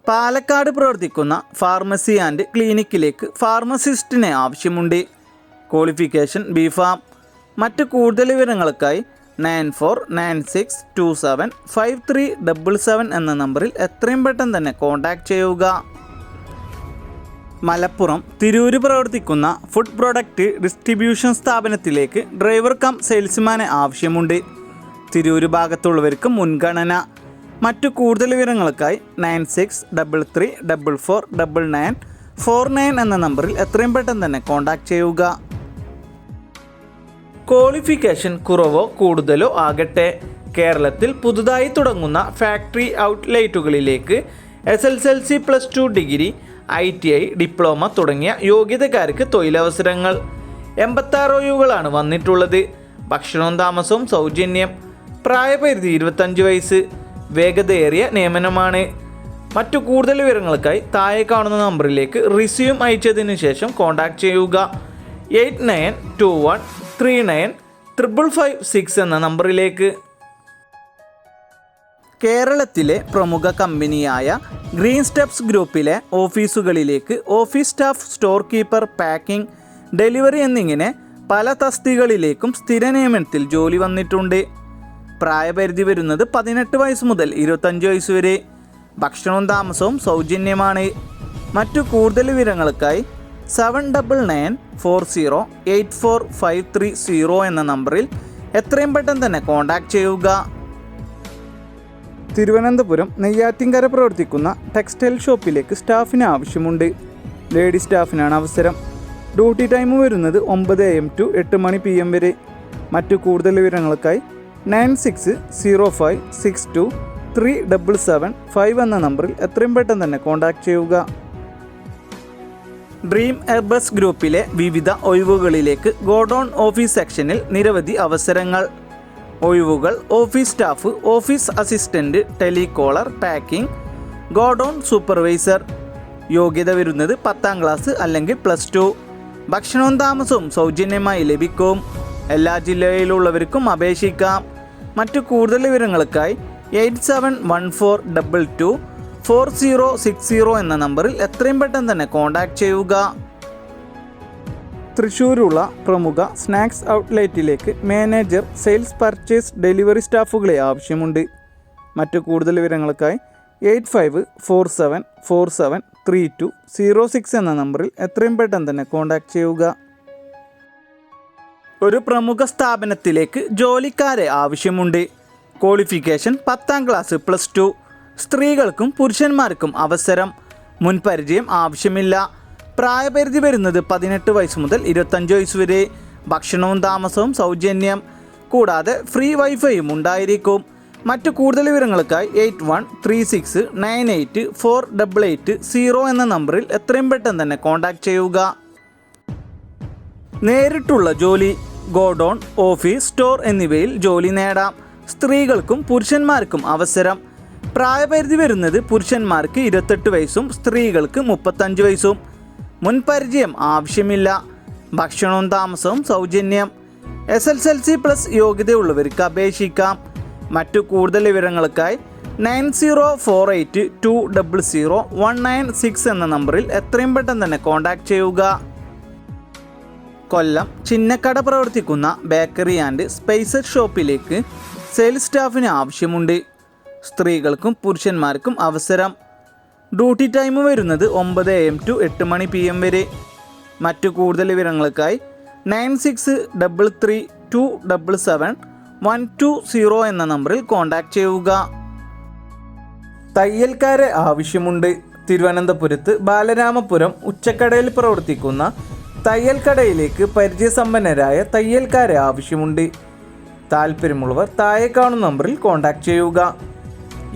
പാലക്കാട് പ്രവർത്തിക്കുന്ന pharmacy and ക്ലിനിക്കിലേക്ക് ഫാർമസിസ്റ്റിനെ ആവശ്യമുണ്ട്. Qualification BPharm. മറ്റ് കൂടുതൽ വിവരങ്ങൾക്കായി 9496275377 എന്ന നമ്പറിൽ എത്രയും പെട്ടെന്ന് തന്നെ കോൺടാക്റ്റ് ചെയ്യുക. മലപ്പുറം തിരൂര് പ്രവർത്തിക്കുന്ന ഫുഡ് പ്രൊഡക്റ്റ് ഡിസ്ട്രിബ്യൂഷൻ സ്ഥാപനത്തിലേക്ക് ഡ്രൈവർ കം സെയിൽസ്മാനെ ആവശ്യമുണ്ട്. തിരൂര് ഭാഗത്തുള്ളവർക്ക് മുൻഗണന. മറ്റു കൂടുതൽ വിവരങ്ങൾക്കായി 9633449949 എന്ന നമ്പറിൽ എത്രയും പെട്ടെന്ന് തന്നെ കോൺടാക്റ്റ് ചെയ്യുക. ക്വാളിഫിക്കേഷൻ കുറവോ കൂടുതലോ ആകട്ടെ, കേരളത്തിൽ പുതുതായി തുടങ്ങുന്ന ഫാക്ടറി ഔട്ട്ലെറ്റുകളിലേക്ക് SSLC +2 ഡിഗ്രി, ITI, ഡിപ്ലോമ തുടങ്ങിയ യോഗ്യതക്കാർക്ക് തൊഴിലവസരങ്ങൾ. 86 ഒഴിവുകളാണ് വന്നിട്ടുള്ളത്. ഭക്ഷണവും താമസവും സൗജന്യം. പ്രായപരിധി 25 വയസ്സ്. വേഗതയേറിയ നിയമനമാണ്. മറ്റു കൂടുതൽ വിവരങ്ങൾക്കായി താഴെ കാണുന്ന നമ്പറിലേക്ക് റിസ്യൂം അയച്ചതിന് ശേഷം കോൺടാക്റ്റ് ചെയ്യുക. 8921395556 എന്ന നമ്പറിലേക്ക്. കേരളത്തിലെ പ്രമുഖ കമ്പനിയായ ഗ്രീൻ സ്റ്റെപ്സ് ഗ്രൂപ്പിലെ ഓഫീസുകളിലേക്ക് office staff, store keeper, packing, delivery എന്നിങ്ങനെ പല തസ്തികകളിലേക്കും സ്ഥിര നിയമനത്തിൽ ജോലി വന്നിട്ടുണ്ട്. പ്രായപരിധി വരുന്നത് 18 വയസ്സ് മുതൽ 25 വയസ്സ് വരെ. ഭക്ഷണവും താമസവും സൗജന്യമാണ്. മറ്റു കൂടുതൽ വിവരങ്ങൾക്കായി 7994084530 എന്ന നമ്പറിൽ എത്രയും പെട്ടെന്ന് തന്നെ കോൺടാക്റ്റ് ചെയ്യുക. തിരുവനന്തപുരം നെയ്യാറ്റിൻകര പ്രവർത്തിക്കുന്ന ടെക്സ്റ്റൈൽ ഷോപ്പിലേക്ക് സ്റ്റാഫിന് ആവശ്യമുണ്ട്. ലേഡി സ്റ്റാഫിനാണ് അവസരം. ഡ്യൂട്ടി ടൈം വരുന്നത് 9 AM to 8 PM വരെ. മറ്റു കൂടുതൽ വിവരങ്ങൾക്കായി 9605623775 എന്ന നമ്പറിൽ എത്രയും പെട്ടെന്ന് തന്നെ കോൺടാക്റ്റ് ചെയ്യുക. ഡ്രീം എയർബസ് ഗ്രൂപ്പിലെ വിവിധ ഒഴിവുകളിലേക്ക് ഗോഡൗൺ ഓഫീസ് സെക്ഷനിൽ നിരവധി അവസരങ്ങൾ. ഒഴിവുകൾ: office staff, office assistant, telecaller, packing, godown supervisor. യോഗ്യത വരുന്നത് 10ാം ക്ലാസ് അല്ലെങ്കിൽ +2. ഭക്ഷണവും താമസവും സൗജന്യമായി ലഭിക്കും. എല്ലാ ജില്ലയിലുള്ളവർക്കും അപേക്ഷിക്കാം. മറ്റു കൂടുതൽ വിവരങ്ങൾക്കായി 8714224060 എന്ന നമ്പറിൽ എത്രയും പെട്ടെന്ന് തന്നെ കോൺടാക്റ്റ് ചെയ്യുക. തൃശ്ശൂരുള്ള പ്രമുഖ സ്നാക്സ് ഔട്ട്ലെറ്റിലേക്ക് മാനേജർ, സെയിൽസ്, പർച്ചേസ്, ഡെലിവറി സ്റ്റാഫുകളെ ആവശ്യമുണ്ട്. മറ്റു കൂടുതൽ വിവരങ്ങൾക്കായി 8547473206 എന്ന നമ്പറിൽ എത്രയും പെട്ടെന്ന് തന്നെ കോൺടാക്റ്റ് ചെയ്യുക. ഒരു പ്രമുഖ സ്ഥാപനത്തിലേക്ക് ജോലിക്കാരെ ആവശ്യമുണ്ട്. Qualification 10ാം class +2. സ്ത്രീകൾക്കും പുരുഷന്മാർക്കും അവസരം. മുൻപരിചയം ആവശ്യമില്ല. പ്രായപരിധി വരുന്നത് 18 വയസ്സ് മുതൽ 25 വയസ്സ് വരെ. ഭക്ഷണവും താമസവും സൗജന്യം. കൂടാതെ ഫ്രീ വൈഫൈയും ഉണ്ടായിരിക്കും. മറ്റു കൂടുതൽ വിവരങ്ങൾക്കായി 8136984880 എന്ന നമ്പറിൽ എത്രയും പെട്ടെന്ന് തന്നെ കോൺടാക്റ്റ് ചെയ്യുക. നേരിട്ടുള്ള ജോലി: ഗോഡൗൺ, ഓഫീസ്, സ്റ്റോർ എന്നിവയിൽ ജോലി നേടാം. സ്ത്രീകൾക്കും പുരുഷന്മാർക്കും അവസരം. പ്രായപരിധി വരുന്നത് പുരുഷന്മാർക്ക് 28 വയസ്സും സ്ത്രീകൾക്ക് 35 വയസ്സും. മുൻപരിചയം ആവശ്യമില്ല. ഭക്ഷണവും താമസവും സൗജന്യം. SSLC+ യോഗ്യതയുള്ളവർക്ക് അപേക്ഷിക്കാം. മറ്റു കൂടുതൽ വിവരങ്ങൾക്കായി 9048200196 എന്ന നമ്പറിൽ എത്രയും പെട്ടെന്ന് തന്നെ കോൺടാക്റ്റ് ചെയ്യുക. കൊല്ലം ചിന്നക്കട പ്രവർത്തിക്കുന്ന ബേക്കറി ആൻഡ് സ്പൈസസ് ഷോപ്പിലേക്ക് സെയിൽസ് സ്റ്റാഫിന് ആവശ്യമുണ്ട്. സ്ത്രീകൾക്കും പുരുഷന്മാർക്കും അവസരം. ഡ്യൂട്ടി ടൈം വരുന്നത് 9 AM to 8 PM വരെ. മറ്റു കൂടുതൽ വിവരങ്ങൾക്കായി 9633277120 എന്ന നമ്പറിൽ കോൺടാക്റ്റ് ചെയ്യുക. തയ്യൽക്കാരെ ആവശ്യമുണ്ട്. തിരുവനന്തപുരത്ത് ബാലരാമപുരം ഉച്ചക്കടയിൽ പ്രവർത്തിക്കുന്ന തയ്യൽക്കടയിലേക്ക് പരിചയസമ്പന്നരായ തയ്യൽക്കാരെ ആവശ്യമുണ്ട്. താല്പര്യമുള്ളവർ താഴെ കാണുന്ന നമ്പറിൽ കോൺടാക്റ്റ് ചെയ്യുക.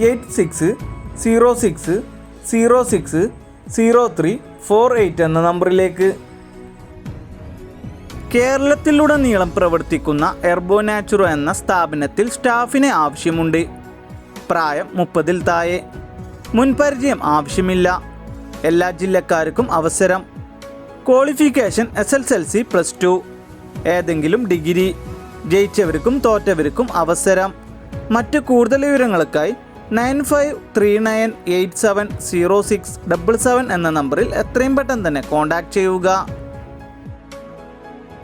8606060348 എന്ന നമ്പറിലേക്ക്. കേരളത്തിലുടനീളം പ്രവർത്തിക്കുന്ന എർബോ നാച്ചുറോ എന്ന സ്ഥാപനത്തിൽ സ്റ്റാഫിനെ ആവശ്യമുണ്ട്. പ്രായം 30-ൽ താഴെ. മുൻപരിചയം ആവശ്യമില്ല. എല്ലാ ജില്ലക്കാർക്കും അവസരം. Qualification SSLC +2. ഏതെങ്കിലും ഡിഗ്രി. ജയിച്ചവർക്കും തോറ്റവർക്കും അവസരം. മറ്റു കൂടുതൽ വിവരങ്ങൾക്കായി 9539870677 എന്ന നമ്പറിൽ എത്രയും പെട്ടെന്ന് തന്നെ കോൺടാക്റ്റ് ചെയ്യുക.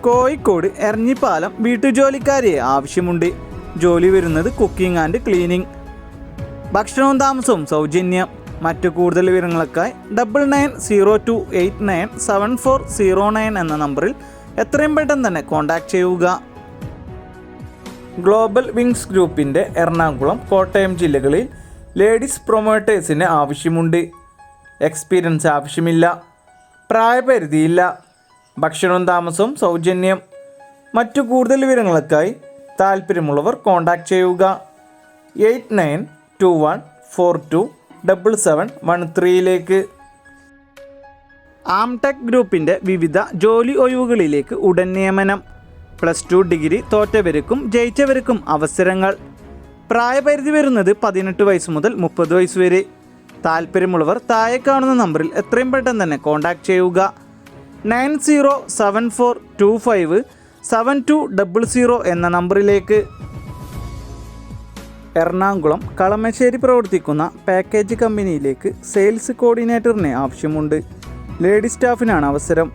കോഴിക്കോട് എരഞ്ഞിപ്പാലം വീട്ടുജോലിക്കാരിയെ ആവശ്യമുണ്ട്. ജോലി വരുന്നത് കുക്കിംഗ് ആൻഡ് ക്ലീനിങ്. ഭക്ഷണവും താമസവും സൗജന്യം. മറ്റു കൂടുതൽ വിവരങ്ങൾക്കായി 9902897409 എന്ന നമ്പറിൽ എത്രയും പെട്ടെന്ന് തന്നെ കോൺടാക്റ്റ് ചെയ്യുക. ഗ്ലോബൽ വിങ്സ് ഗ്രൂപ്പിൻ്റെ എറണാകുളം, കോട്ടയം ജില്ലകളിൽ ലേഡീസ് പ്രൊമോട്ടേഴ്സിന് ആവശ്യമുണ്ട്. എക്സ്പീരിയൻസ് ആവശ്യമില്ല. പ്രായപരിധിയില്ല. ഭക്ഷണവും താമസവും സൗജന്യം. മറ്റു കൂടുതൽ വിവരങ്ങൾക്കായി താല്പര്യമുള്ളവർ കോൺടാക്റ്റ് ചെയ്യുക. 8921427713 ആംടെക് ഗ്രൂപ്പിൻ്റെ വിവിധ ജോലി ഒഴിവുകളിലേക്ക് ഉടൻ നിയമനം. +2 ഡിഗ്രി തോറ്റവർക്കും ജയിച്ചവർക്കും അവസരങ്ങൾ. പ്രായപരിധി വരുന്നത് 18 വയസ്സ് മുതൽ 30 വയസ്സ് വരെ. താല്പര്യമുള്ളവർ താഴെ കാണുന്ന നമ്പറിൽ എത്രയും പെട്ടെന്ന് തന്നെ കോൺടാക്റ്റ് ചെയ്യുക. 9074257200 എന്ന നമ്പറിലേക്ക്. എറണാകുളം കളമശ്ശേരി പ്രവർത്തിക്കുന്ന പാക്കേജ് കമ്പനിയിലേക്ക് സെയിൽസ് കോർഡിനേറ്ററിനെ ആവശ്യമുണ്ട്. ലേഡി സ്റ്റാഫിനാണ് അവസരം.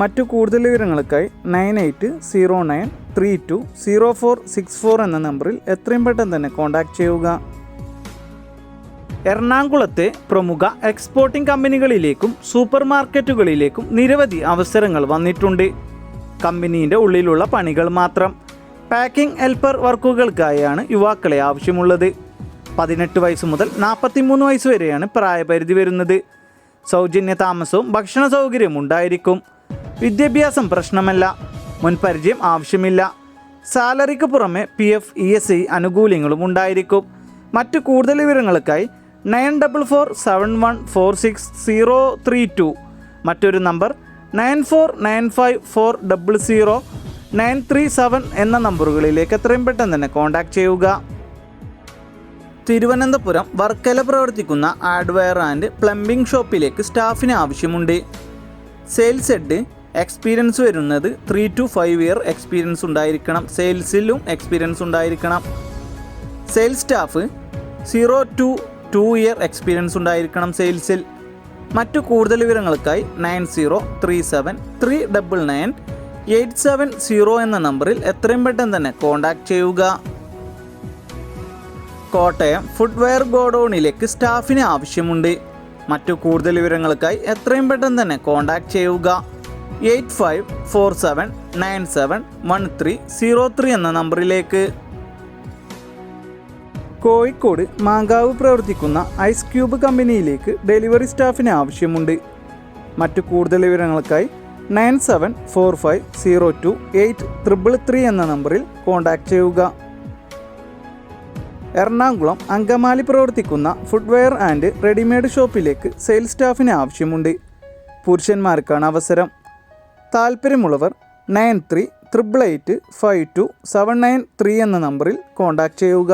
മറ്റു കൂടുതൽ വിവരങ്ങൾക്കായി 9809320464 എന്ന നമ്പറിൽ എത്രയും പെട്ടെന്ന് തന്നെ കോൺടാക്റ്റ് ചെയ്യുക. എറണാകുളത്തെ പ്രമുഖ എക്സ്പോർട്ടിംഗ് കമ്പനികളിലേക്കും സൂപ്പർ മാർക്കറ്റുകളിലേക്കും നിരവധി അവസരങ്ങൾ വന്നിട്ടുണ്ട്. കമ്പനീൻ്റെ ഉള്ളിലുള്ള പണികൾ മാത്രം. പാക്കിംഗ് ഹെൽപ്പർ വർക്കുകൾക്കായാണ് യുവാക്കളെ ആവശ്യമുള്ളത്. 18 വയസ്സ് മുതൽ 43 വയസ്സ് വരെയാണ് പ്രായപരിധി വരുന്നത്. സൗജന്യ താമസവും ഭക്ഷണ സൗകര്യവും ഉണ്ടായിരിക്കും. വിദ്യാഭ്യാസം പ്രശ്നമല്ല. മുൻപരിചയം ആവശ്യമില്ല. സാലറിക്ക് പുറമെ PF ESI ആനുകൂല്യങ്ങളും ഉണ്ടായിരിക്കും. മറ്റു കൂടുതൽ വിവരങ്ങൾക്കായി 9447146032 മറ്റൊരു നമ്പർ 9495400937 എന്ന നമ്പറുകളിലേക്ക് എത്രയും പെട്ടെന്ന് തന്നെ കോൺടാക്റ്റ് ചെയ്യുക. തിരുവനന്തപുരം വർക്കല പ്രവർത്തിക്കുന്ന ഹാർഡ്വെയർ ആൻഡ് പ്ലംബിംഗ് ഷോപ്പിലേക്ക് സ്റ്റാഫിന് ആവശ്യമുണ്ട്. Sales head. എക്സ്പീരിയൻസ് വരുന്നത് 3 to 5 ഇയർ എക്സ്പീരിയൻസ് ഉണ്ടായിരിക്കണം. സെയിൽസിലും എക്സ്പീരിയൻസ് ഉണ്ടായിരിക്കണം. Sales staff 0 to 2 year experience ഉണ്ടായിരിക്കണം സെയിൽസിൽ. മറ്റു കൂടുതൽ വിവരങ്ങൾക്കായി 9037399870 എന്ന നമ്പറിൽ എത്രയും പെട്ടെന്ന് തന്നെ കോൺടാക്റ്റ് ചെയ്യുക. കോട്ടയം ഫുട്വെയർ ഗോഡൌണിലേക്ക് സ്റ്റാഫിന് ആവശ്യമുണ്ട്. മറ്റു കൂടുതൽ വിവരങ്ങൾക്കായി എത്രയും പെട്ടെന്ന് തന്നെ കോൺടാക്റ്റ് ചെയ്യുക. 8547971303 എന്ന നമ്പറിലേക്ക്. കോഴിക്കോട് മാങ്കാവ് പ്രവർത്തിക്കുന്ന ഐസ് ക്യൂബ് കമ്പനിയിലേക്ക് ഡെലിവറി സ്റ്റാഫിന് ആവശ്യമുണ്ട്. മറ്റു കൂടുതൽ വിവരങ്ങൾക്കായി 9745028333 എന്ന നമ്പറിൽ കോൺടാക്റ്റ് ചെയ്യുക. എറണാകുളം അങ്കമാലി പ്രവർത്തിക്കുന്ന ഫുട്വെയർ ആൻഡ് റെഡിമെയ്ഡ് ഷോപ്പിലേക്ക് സെയിൽസ് സ്റ്റാഫിന് ആവശ്യമുണ്ട്. പുരുഷന്മാർക്കാണ് അവസരം. താല്പര്യമുള്ളവർ 9388852793 എന്ന നമ്പറിൽ കോൺടാക്റ്റ് ചെയ്യുക.